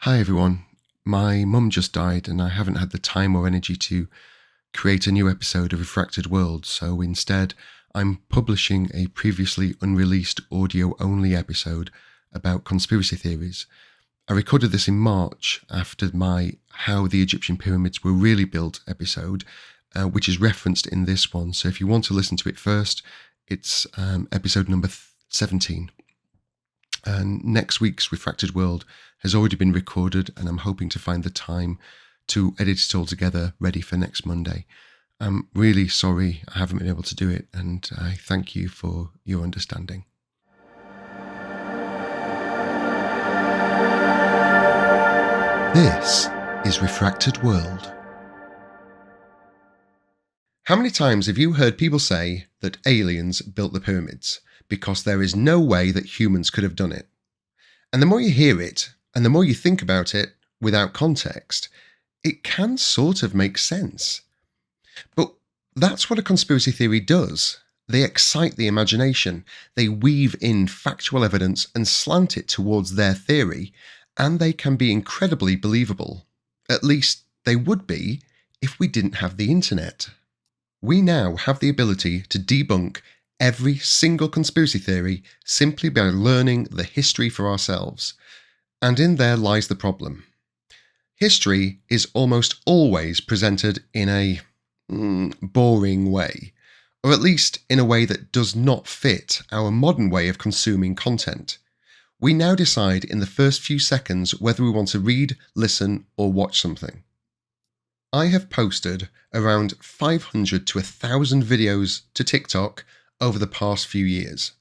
Hi everyone. My mum just died and I haven't had the time or energy to create a new episode of Refracted World, so instead I'm publishing a previously unreleased audio-only episode about conspiracy theories. I recorded this in March after my How the Egyptian Pyramids Were Really Built episode, which is referenced in this one, so if you want to listen to it first, it's episode number 17. And next week's Refracted World has already been recorded, and I'm hoping to find the time to edit it all together ready for next Monday. I'm really sorry I haven't been able to do it, and I thank you for your understanding. This is Refracted World. How many times have you heard people say that aliens built the pyramids because there is no way that humans could have done it? And the more you hear it, and the more you think about it without context, it can sort of make sense. But that's what a conspiracy theory does. They excite the imagination, they weave in factual evidence and slant it towards their theory, and they can be incredibly believable. At least they would be if we didn't have the internet. We now have the ability to debunk every single conspiracy theory simply by learning the history for ourselves. And in there lies the problem. History is almost always presented in a boring way, or at least in a way that does not fit our modern way of consuming content. We now decide in the first few seconds whether we want to read, listen, or watch something. I have posted around 500 to 1,000 videos to TikTok over the past few years.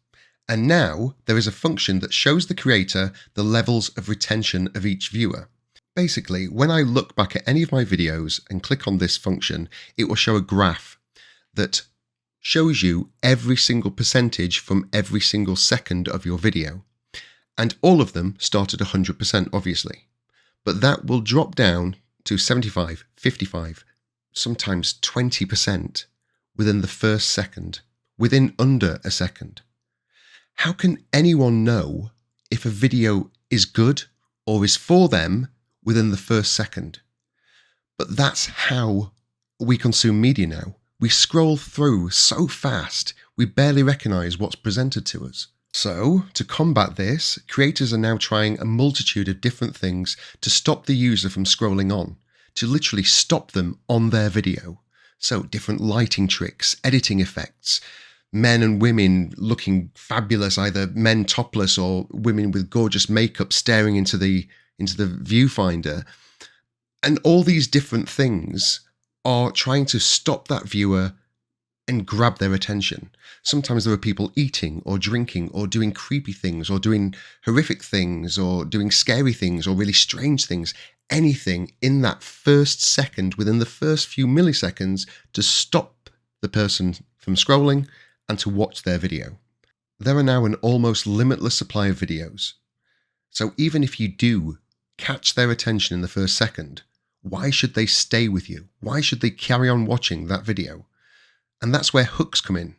And now there is a function that shows the creator the levels of retention of each viewer. Basically, when I look back at any of my videos and click on this function, it will show a graph that shows you every single percentage from every single second of your video. And all of them start at 100%, obviously. But that will drop down to 75, 55, sometimes 20% within the first second, within under a second. How can anyone know if a video is good or is for them within the first second? But that's how we consume media now. We scroll through so fast, we barely recognise what's presented to us. So, to combat this, creators are now trying a multitude of different things to stop the user from scrolling on, to literally stop them on their video. So, different lighting tricks, editing effects, men and women looking fabulous, either men topless or women with gorgeous makeup staring into the viewfinder. And all these different things are trying to stop that viewer and grab their attention. Sometimes there are people eating or drinking or doing creepy things or doing horrific things or doing scary things or really strange things. Anything in that first second, within the first few milliseconds, to stop the person from scrolling and to watch their video. There are now an almost limitless supply of videos. So even if you do catch their attention in the first second, why should they stay with you? Why should they carry on watching that video? And that's where hooks come in.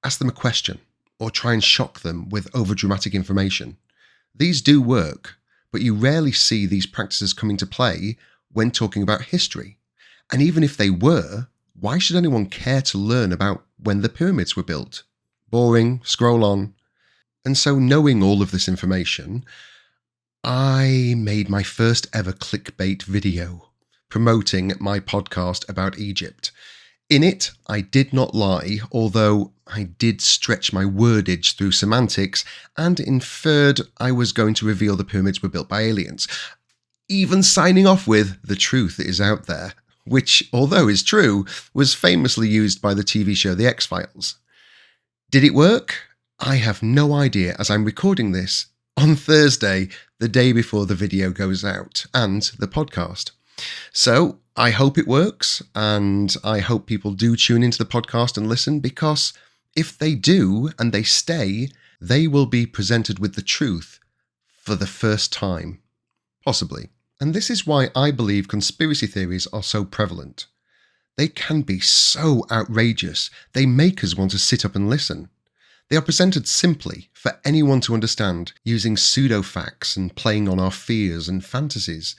Ask them a question or try and shock them with overdramatic information. These do work, but you rarely see these practices come into play when talking about history. And even if they were, why should anyone care to learn about when the pyramids were built? Boring, scroll on. And so knowing all of this information, I made my first ever clickbait video promoting my podcast about Egypt. In it, I did not lie, although I did stretch my wordage through semantics and inferred I was going to reveal the pyramids were built by aliens, even signing off with "the truth is out there," which, although is true, was famously used by the TV show The X-Files. Did it work? I have no idea, as I'm recording this on Thursday, the day before the video goes out, and the podcast. So I hope it works, and I hope people do tune into the podcast and listen, because if they do and they stay, they will be presented with the truth for the first time, possibly. And this is why I believe conspiracy theories are so prevalent. They can be so outrageous, they make us want to sit up and listen. They are presented simply for anyone to understand, using pseudo-facts and playing on our fears and fantasies.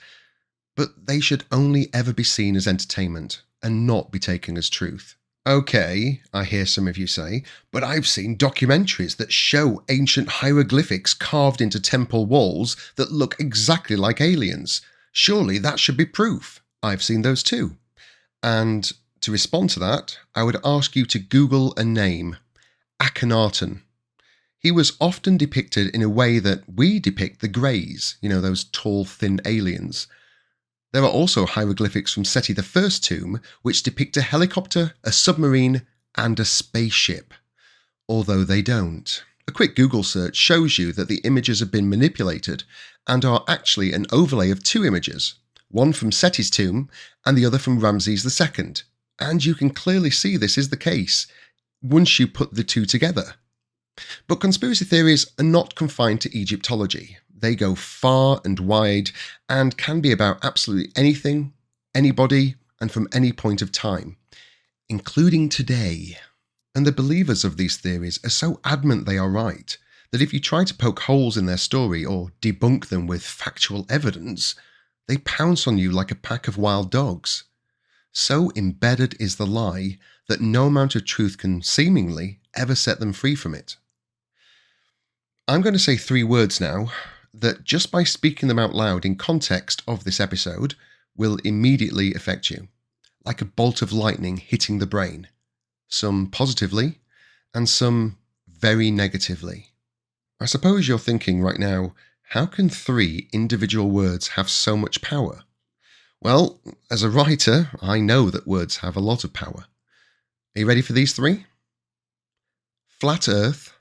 But they should only ever be seen as entertainment and not be taken as truth. Okay, I hear some of you say, but I've seen documentaries that show ancient hieroglyphics carved into temple walls that look exactly like aliens. Surely that should be proof. I've seen those too. And to respond to that, I would ask you to Google a name, Akhenaten. He was often depicted in a way that we depict the Greys, those tall, thin aliens. There are also hieroglyphics from Seti I's tomb which depict a helicopter, a submarine, and a spaceship. Although they don't. A quick Google search shows you that the images have been manipulated and are actually an overlay of two images, one from Seti's tomb and the other from Ramses II. And you can clearly see this is the case once you put the two together. But conspiracy theories are not confined to Egyptology. They go far and wide and can be about absolutely anything, anybody, and from any point of time, including today. And the believers of these theories are so adamant they are right that if you try to poke holes in their story or debunk them with factual evidence, they pounce on you like a pack of wild dogs. So embedded is the lie that no amount of truth can seemingly ever set them free from it. I'm going to say 3 words now that just by speaking them out loud in context of this episode will immediately affect you, like a bolt of lightning hitting the brain, some positively and some very negatively. I suppose you're thinking right now, how can 3 individual words have so much power? Well, as a writer, I know that words have a lot of power. Are you ready for these 3? Flat Earth,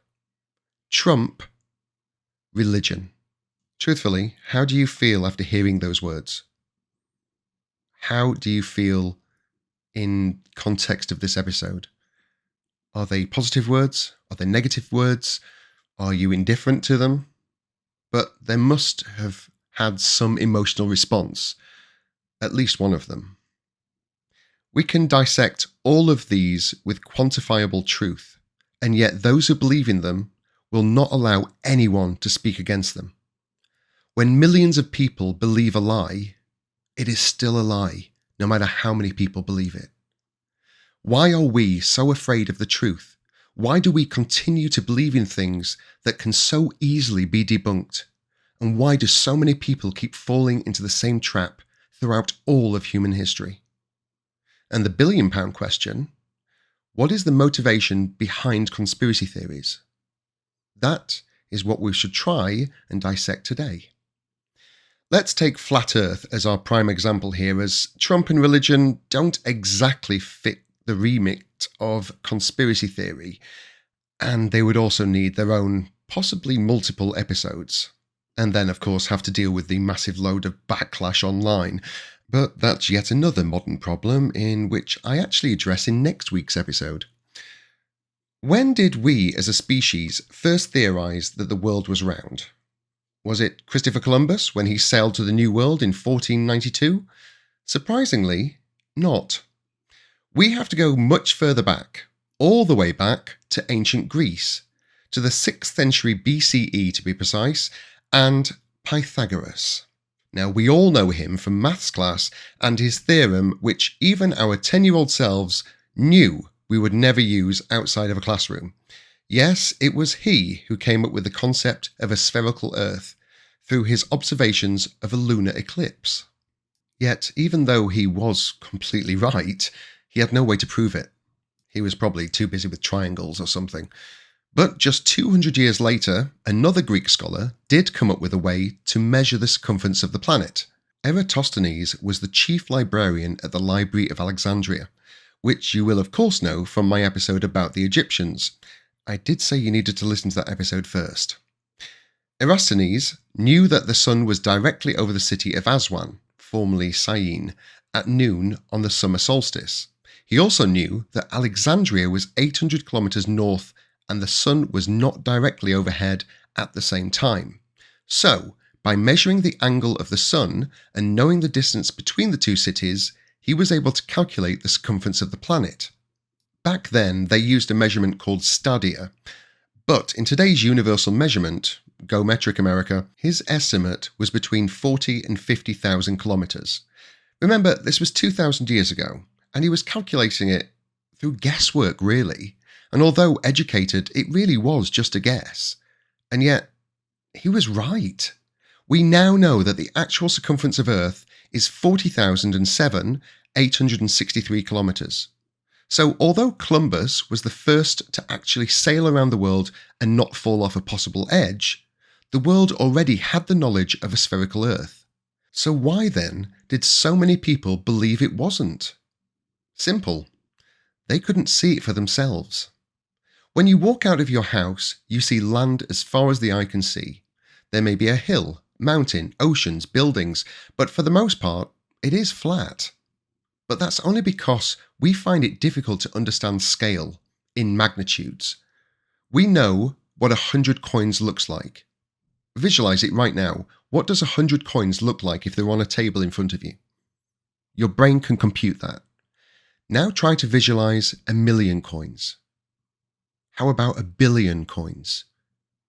Trump, religion. Truthfully, how do you feel after hearing those words? How do you feel in context of this episode? Are they positive words? Are they negative words? Are you indifferent to them? But they must have had some emotional response, at least one of them. We can dissect all of these with quantifiable truth, and yet those who believe in them will not allow anyone to speak against them. When millions of people believe a lie, it is still a lie, no matter how many people believe it. Why are we so afraid of the truth? Why do we continue to believe in things that can so easily be debunked? And why do so many people keep falling into the same trap throughout all of human history? And the billion-pound question, what is the motivation behind conspiracy theories? That is what we should try and dissect today. Let's take Flat Earth as our prime example here, as Trump and religion don't exactly fit the remit of conspiracy theory, and they would also need their own, possibly multiple episodes. And then, of course, have to deal with the massive load of backlash online. But that's yet another modern problem in which I actually address in next week's episode. When did we as a species first theorize that the world was round? Was it Christopher Columbus when he sailed to the New World in 1492? Surprisingly, not. We have to go much further back, all the way back to ancient Greece, to the 6th century BCE to be precise, and Pythagoras. Now, we all know him from maths class and his theorem, which even our 10-year-old selves knew we would never use outside of a classroom. Yes, it was he who came up with the concept of a spherical Earth through his observations of a lunar eclipse. Yet, even though he was completely right, he had no way to prove it. He was probably too busy with triangles or something. But just 200 years later, another Greek scholar did come up with a way to measure the circumference of the planet. Eratosthenes was the chief librarian at the Library of Alexandria, which you will of course know from my episode about the Egyptians. I did say you needed to listen to that episode first. Eratosthenes knew that the sun was directly over the city of Aswan, formerly Syene, at noon on the summer solstice. He also knew that Alexandria was 800 kilometers north and the sun was not directly overhead at the same time. So, by measuring the angle of the sun and knowing the distance between the two cities, he was able to calculate the circumference of the planet. Back then, they used a measurement called stadia, But in today's universal measurement, go metric America, his estimate was between 40 and 50,000 kilometres. Remember, this was 2,000 years ago, and he was calculating it through guesswork, really. And although educated, it really was just a guess. And yet, he was right. We now know that the actual circumference of Earth is 40,007,863 kilometres. So although Columbus was the first to actually sail around the world and not fall off a possible edge, the world already had the knowledge of a spherical Earth. So why then did so many people believe it wasn't? Simple. They couldn't see it for themselves. When you walk out of your house, you see land as far as the eye can see. There may be a hill, mountain, oceans, buildings, but for the most part, it is flat. But that's only because we find it difficult to understand scale in magnitudes. We know what 100 coins looks like. Visualize it right now. What does 100 coins look like if they're on a table in front of you? Your brain can compute that. Now try to visualize 1,000,000 coins. How about 1,000,000,000 coins?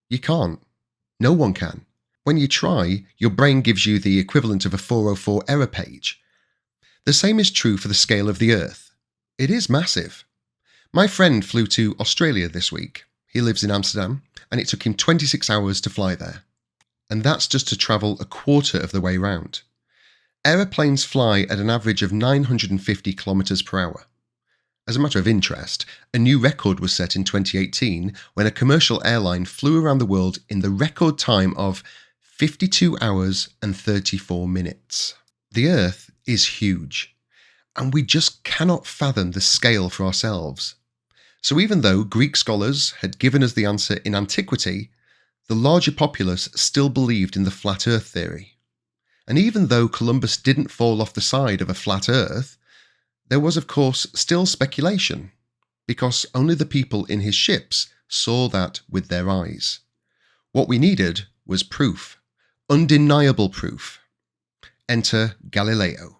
You can't. No one can. When you try, your brain gives you the equivalent of a 404 error page. The same is true for the scale of the Earth. It is massive. My friend flew to Australia this week. He lives in Amsterdam, and it took him 26 hours to fly there. And that's just to travel a quarter of the way round. Aeroplanes fly at an average of 950 kilometers per hour. As a matter of interest, a new record was set in 2018 when a commercial airline flew around the world in the record time of 52 hours and 34 minutes. The Earth is huge, and we just cannot fathom the scale for ourselves. So even though Greek scholars had given us the answer in antiquity, the larger populace still believed in the flat Earth theory. And even though Columbus didn't fall off the side of a flat Earth, there was of course still speculation, because only the people in his ships saw that with their eyes. What we needed was proof, undeniable proof. Enter Galileo.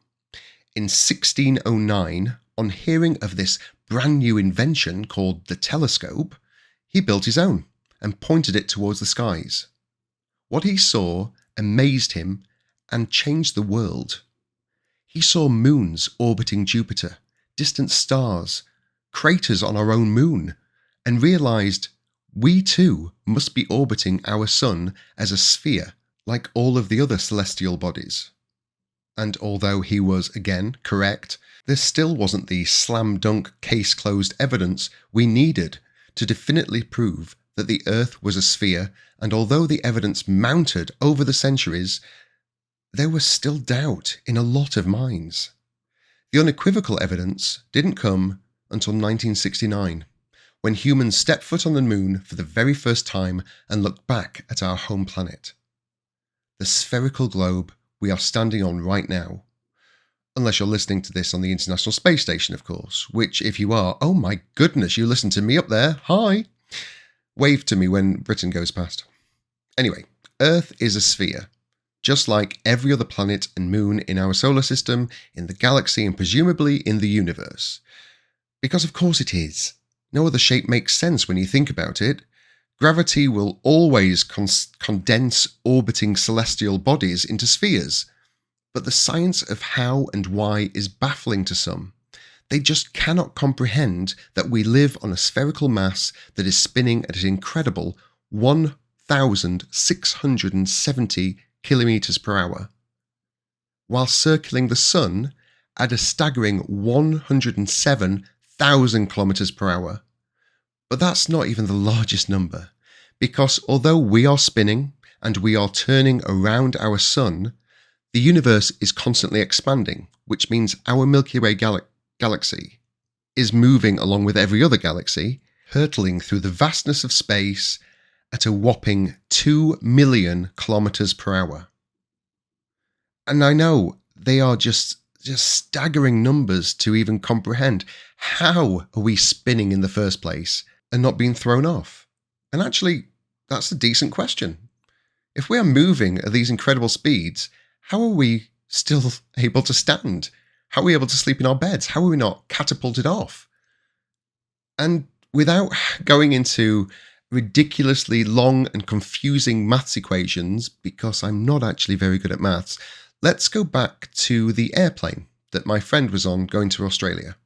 In 1609, on hearing of this brand new invention called the telescope, he built his own and pointed it towards the skies. What he saw amazed him and changed the world. He saw moons orbiting Jupiter, distant stars, craters on our own moon, and realized we too must be orbiting our sun as a sphere like all of the other celestial bodies. And although he was, again, correct, there still wasn't the slam-dunk, case-closed evidence we needed to definitely prove that the Earth was a sphere, and although the evidence mounted over the centuries, there was still doubt in a lot of minds. The unequivocal evidence didn't come until 1969, when humans stepped foot on the moon for the very first time and looked back at our home planet. The spherical globe we are standing on right now. Unless you're listening to this on the International Space Station, of course, which if you are, oh my goodness, you listen to me up there, hi! Wave to me when Britain goes past. Anyway, Earth is a sphere, just like every other planet and moon in our solar system, in the galaxy, and presumably in the universe. Because of course it is. No other shape makes sense when you think about it. Gravity will always condense orbiting celestial bodies into spheres. But the science of how and why is baffling to some. They just cannot comprehend that we live on a spherical mass that is spinning at an incredible 1,670 kilometers per hour, while circling the sun at a staggering 107,000 kilometers per hour. But that's not even the largest number, because although we are spinning and we are turning around our sun, the universe is constantly expanding, which means our Milky Way galaxy is moving along with every other galaxy, hurtling through the vastness of space at a whopping 2 million kilometers per hour. And I know they are just staggering numbers to even comprehend. How are we spinning in the first place and not being thrown off? And actually, that's a decent question. If we are moving at these incredible speeds, how are we still able to stand? How are we able to sleep in our beds? How are we not catapulted off? And without going into ridiculously long and confusing maths equations, because I'm not actually very good at maths, let's go back to the airplane that my friend was on going to Australia.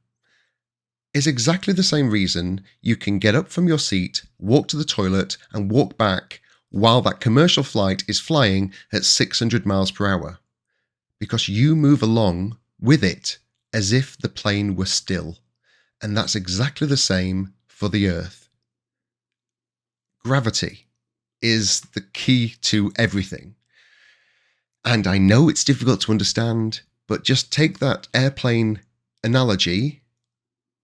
It's exactly the same reason you can get up from your seat, walk to the toilet, and walk back while that commercial flight is flying at 600 miles per hour. Because you move along with it as if the plane were still. And that's exactly the same for the Earth. Gravity is the key to everything. And I know it's difficult to understand, but just take that airplane analogy,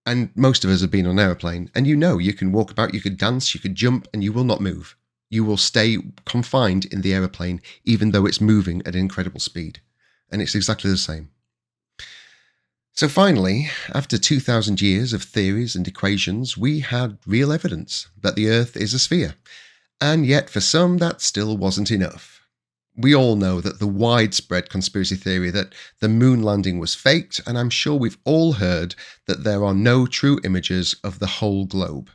and most of us have been on an airplane, and you can walk about, you could dance, you could jump, and you will not move. You will stay confined in the airplane, even though it's moving at incredible speed. And it's exactly the same. So finally, after 2,000 years of theories and equations, we had real evidence that the Earth is a sphere. And yet, for some, that still wasn't enough. We all know that the widespread conspiracy theory that the moon landing was faked, and I'm sure we've all heard that there are no true images of the whole globe,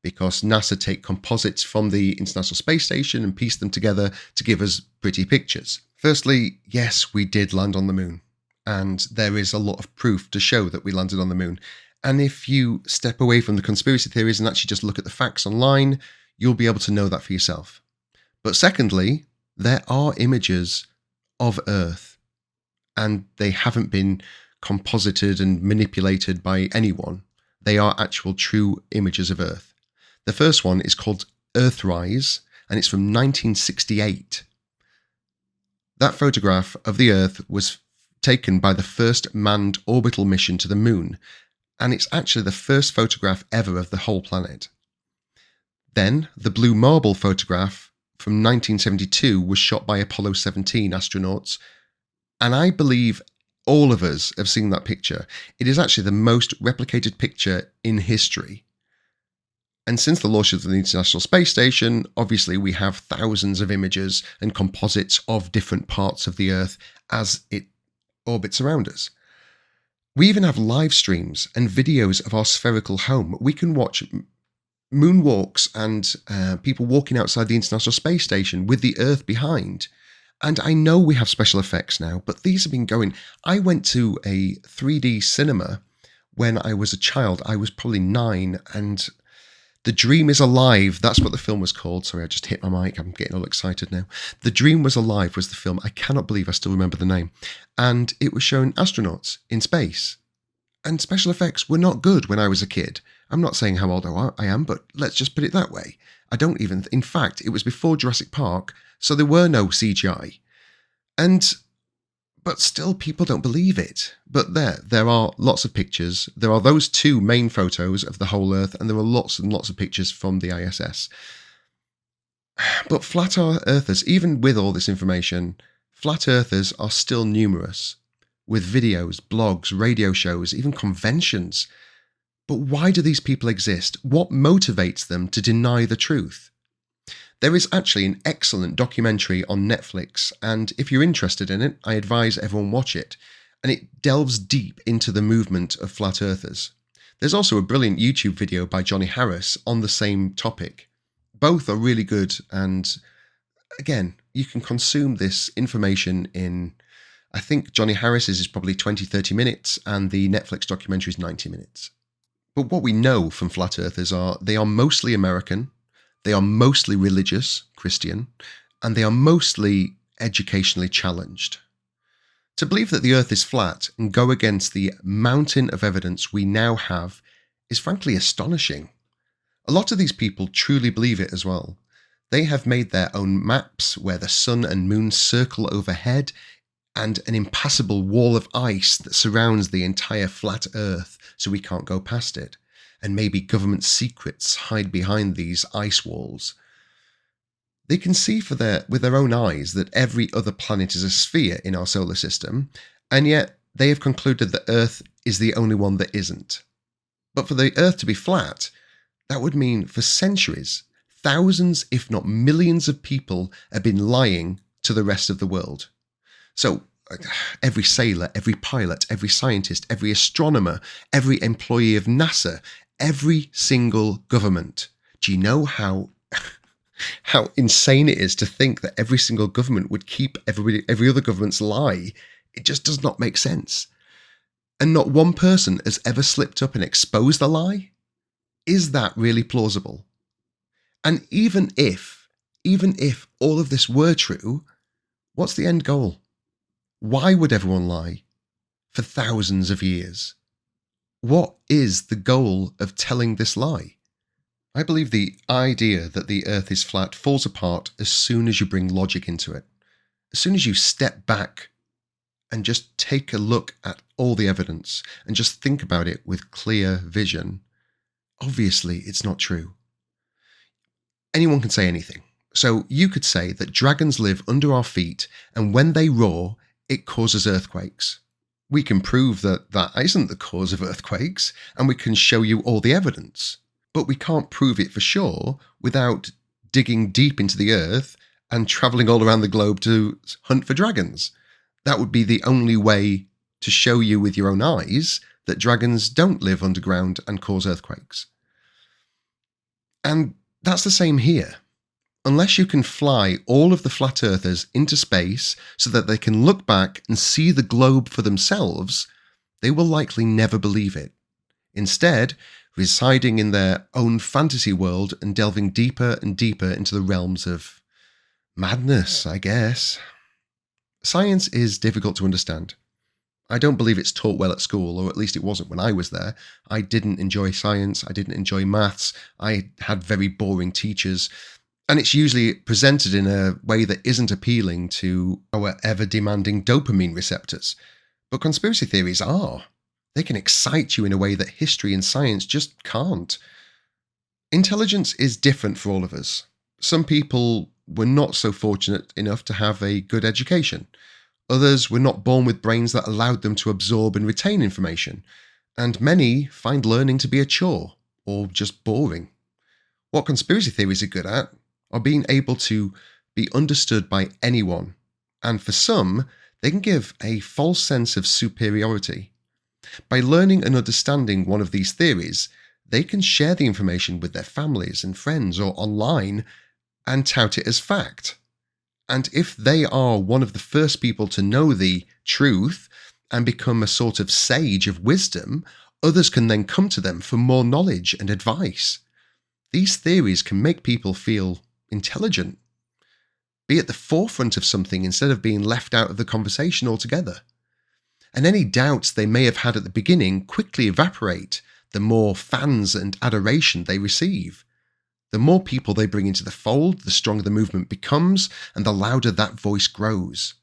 because NASA take composites from the International Space Station and piece them together to give us pretty pictures. Firstly, yes, we did land on the moon, and there is a lot of proof to show that we landed on the moon. And if you step away from the conspiracy theories and actually just look at the facts online, you'll be able to know that for yourself. But secondly, there are images of Earth, and they haven't been composited and manipulated by anyone. They are actual true images of Earth. The first one is called Earthrise, and it's from 1968. That photograph of the Earth was taken by the first manned orbital mission to the moon, and it's actually the first photograph ever of the whole planet. Then, the Blue Marble photograph from 1972 was shot by Apollo 17 astronauts, and I believe all of us have seen that picture. It is actually the most replicated picture in history. And since the launch of the International Space Station, obviously we have thousands of images and composites of different parts of the Earth as it orbits around us. We even have live streams and videos of our spherical home. We can watch moonwalks and people walking outside the International Space Station with the Earth behind. And I know we have special effects now, but these have been going. I went to a 3D cinema when I was a child. I was probably 9, and The Dream is Alive, that's what the film was called. Sorry, I just hit my mic. I'm getting all excited now. The Dream was Alive was the film. I cannot believe I still remember the name. And it was showing astronauts in space. And special effects were not good when I was a kid. I'm not saying how old I am, but let's just put it that way. In fact, it was before Jurassic Park, so there were no CGI. But still, people don't believe it. But there are lots of pictures. There are those 2 main photos of the whole Earth, and there are lots and lots of pictures from the ISS. But flat earthers, even with all this information, flat earthers are still numerous, with videos, blogs, radio shows, even conventions. But why do these people exist? What motivates them to deny the truth? There is actually an excellent documentary on Netflix, and if you're interested in it, I advise everyone watch it. And it delves deep into the movement of flat earthers. There's also a brilliant YouTube video by Johnny Harris on the same topic. Both are really good, and again, you can consume this information in, I think Johnny Harris's is probably 20-30 minutes, and the Netflix documentary is 90 minutes. But what we know from flat earthers they are mostly American, they are mostly religious, Christian, and they are mostly educationally challenged. To believe that the Earth is flat and go against the mountain of evidence we now have is frankly astonishing. A lot of these people truly believe it as well. They have made their own maps where the sun and moon circle overhead, and an impassable wall of ice that surrounds the entire flat Earth so we can't go past it. And maybe government secrets hide behind these ice walls. They can see with their own eyes that every other planet is a sphere in our solar system, and yet they have concluded that Earth is the only one that isn't. But for the Earth to be flat, that would mean for centuries, thousands if not millions of people have been lying to the rest of the world. So every sailor, every pilot, every scientist, every astronomer, every employee of NASA, every single government Do you know how how insane it is to think that every single government would keep every other government's lie? It just does not make sense. And not one person has ever slipped up and exposed the lie? Is that really plausible? And even if all of this were true, what's the end goal? Why would everyone lie for thousands of years? What is the goal of telling this lie? I believe the idea that the earth is flat falls apart as soon as you bring logic into it. As soon as you step back and just take a look at all the evidence and just think about it with clear vision, obviously it's not true. Anyone can say anything. So you could say that dragons live under our feet, and when they roar, it causes earthquakes. We can prove that that isn't the cause of earthquakes, and we can show you all the evidence. But we can't prove it for sure without digging deep into the earth and travelling all around the globe to hunt for dragons. That would be the only way to show you with your own eyes that dragons don't live underground and cause earthquakes. And that's the same here. Unless you can fly all of the flat earthers into space so that they can look back and see the globe for themselves, they will likely never believe it. Instead, residing in their own fantasy world and delving deeper and deeper into the realms of madness, I guess. Science is difficult to understand. I don't believe it's taught well at school, or at least it wasn't when I was there. I didn't enjoy science, I didn't enjoy maths, I had very boring teachers, and it's usually presented in a way that isn't appealing to our ever-demanding dopamine receptors. But conspiracy theories are. They can excite you in a way that history and science just can't. Intelligence is different for all of us. Some people were not so fortunate enough to have a good education. Others were not born with brains that allowed them to absorb and retain information. And many find learning to be a chore, or just boring. What conspiracy theories are good at are being able to be understood by anyone. And for some, they can give a false sense of superiority. By learning and understanding one of these theories, they can share the information with their families and friends or online and tout it as fact. And if they are one of the first people to know the truth and become a sort of sage of wisdom, others can then come to them for more knowledge and advice. These theories can make people feel intelligent, be at the forefront of something instead of being left out of the conversation altogether. And any doubts they may have had at the beginning quickly evaporate the more fans and adoration they receive. The more people they bring into the fold, the stronger the movement becomes, and the louder that voice grows.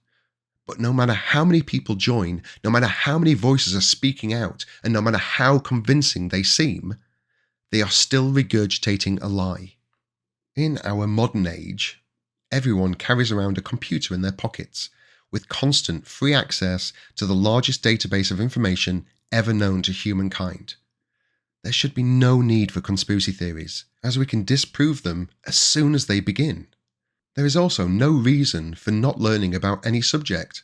But no matter how many people join, no matter how many voices are speaking out, and no matter how convincing they seem, they are still regurgitating a lie. In our modern age, everyone carries around a computer in their pockets, with constant free access to the largest database of information ever known to humankind. There should be no need for conspiracy theories, as we can disprove them as soon as they begin. There is also no reason for not learning about any subject.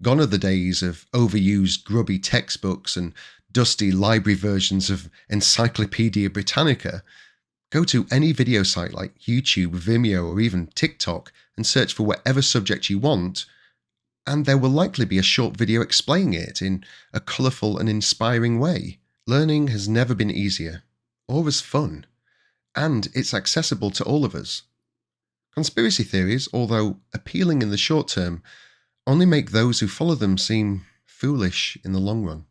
Gone are the days of overused grubby textbooks and dusty library versions of Encyclopedia Britannica. Go to any video site like YouTube, Vimeo, or even TikTok and search for whatever subject you want, and there will likely be a short video explaining it in a colourful and inspiring way. Learning has never been easier, or as fun, and it's accessible to all of us. Conspiracy theories, although appealing in the short term, only make those who follow them seem foolish in the long run.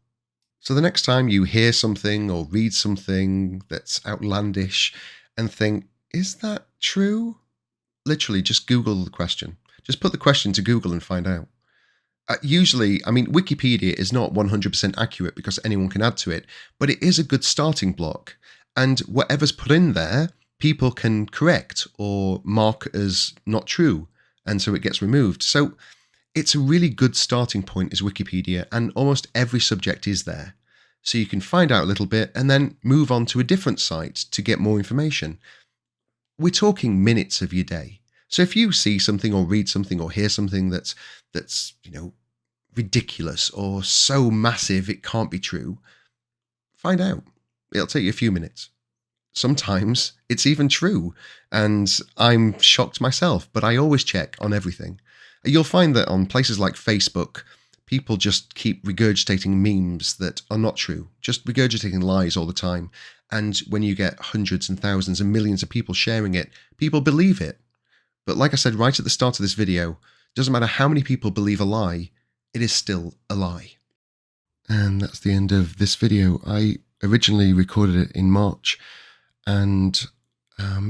So the next time you hear something or read something that's outlandish and think, is that true? Literally, just Google the question. Just put the question to Google and find out. Usually, Wikipedia is not 100% accurate because anyone can add to it, but it is a good starting block. And whatever's put in there, people can correct or mark as not true, and so it gets removed. So it's a really good starting point is Wikipedia, and almost every subject is there. So you can find out a little bit and then move on to a different site to get more information. We're talking minutes of your day. So if you see something or read something or hear something that's ridiculous or so massive it can't be true, find out. It'll take you a few minutes. sometimes it's even true. And I'm shocked myself, but I always check on everything. You'll find that on places like Facebook, people just keep regurgitating memes that are not true, just regurgitating lies all the time. And when you get hundreds and thousands and millions of people sharing it, people believe it. But like I said right at the start of this video, it doesn't matter how many people believe a lie, it is still a lie. And that's the end of this video. I originally recorded it in March, and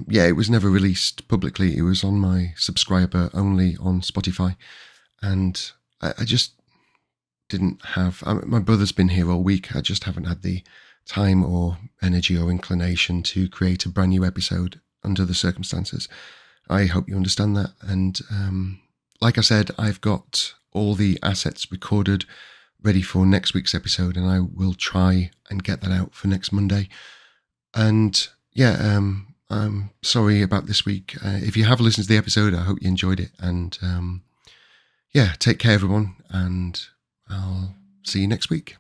it was never released publicly. It was on my subscriber only on Spotify, and I just didn't have. My brother's been here all week. I just haven't had the time or energy or inclination to create a brand new episode under the circumstances. I hope you understand that. And like I said, I've got all the assets recorded, ready for next week's episode, and I will try and get that out for next Monday. And I'm sorry about this week. If you have listened to the episode, I hope you enjoyed it. And take care, everyone, and I'll see you next week.